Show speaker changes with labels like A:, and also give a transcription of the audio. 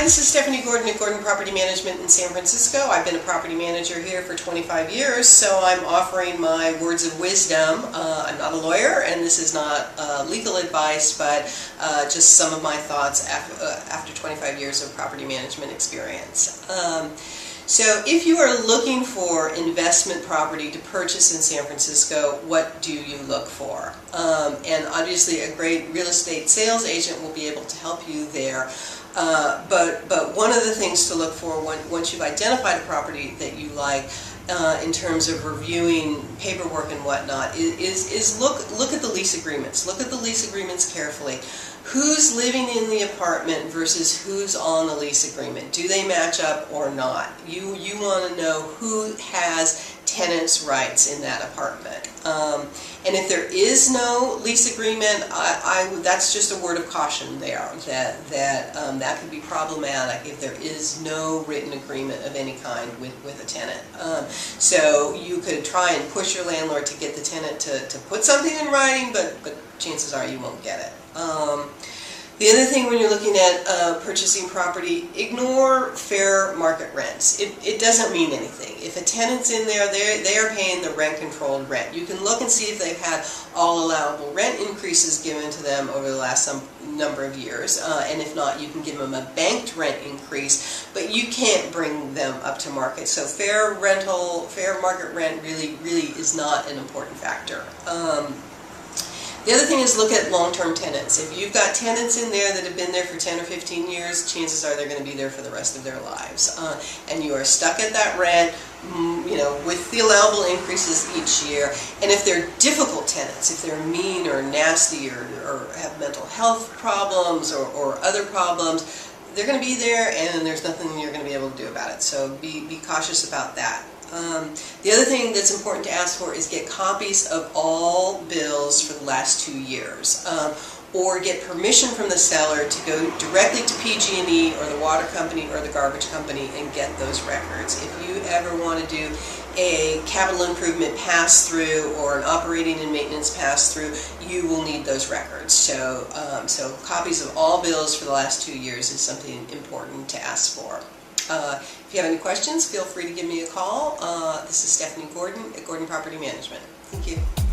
A: this is Stephanie Gordon at Gordon Property Management in San Francisco. I've been a property manager here for 25 years, so I'm offering my words of wisdom. I'm not a lawyer, and this is not legal advice, but just some of my thoughts after 25 years of property management experience. So if you are looking for investment property to purchase in San Francisco, what do you look for? And obviously a great real estate sales agent will be able to help you there. But one of the things to look for once you've identified a property that you like, in terms of reviewing paperwork and whatnot, is look at the lease agreements. Look at the lease agreements carefully. Who's living in the apartment versus who's on the lease agreement? Do they match up or not? You want to know who has tenants' rights in that apartment. And if there is no lease agreement, that's just a word of caution there, that could be problematic if there is no written agreement of any kind with a tenant. So you could try and push your landlord to get the tenant to put something in writing, but chances are you won't get it. The other thing when you're looking at purchasing property, ignore fair market rents. It doesn't mean anything. If a tenant's in there, they are paying the rent-controlled rent. You can look and see if they've had all allowable rent increases given to them over the last number of years, and if not, you can give them a banked rent increase, but you can't bring them up to market. So fair market rent really is not an important factor. The other thing is look at long-term tenants. If you've got tenants in there that have been there for 10 or 15 years, chances are they're going to be there for the rest of their lives. And you are stuck at that rent, with the allowable increases each year. And if they're difficult tenants, if they're mean or nasty or have mental health problems or other problems, they're going to be there and there's nothing you're going to be able to do about it. So be cautious about that. The other thing that's important to ask for is get copies of all bills for the last 2 years, or get permission from the seller to go directly to PG&E or the water company or the garbage company and get those records. If you ever want to do a capital improvement pass-through or an operating and maintenance pass-through, you will need those records. So, copies of all bills for the last 2 years is something important to ask for. If you have any questions, feel free to give me a call. This is Stephanie Gordon at Gordon Property Management. Thank you.